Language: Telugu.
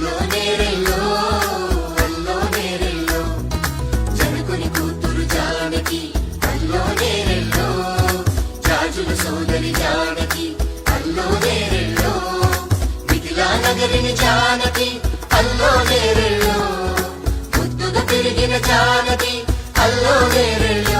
అల్లో నేరెల్లో అల్లో నేరెల్లో జనకుని కూతురు జానకి అల్లో నేరెల్లో జాజుల సోదరి జానకి అల్లో నేరెల్లో మిథిలా నగరిని జానకి అల్లో నేరెల్లో ముద్దుగా తిరిగిన జానకి అల్లో నేరెల్లో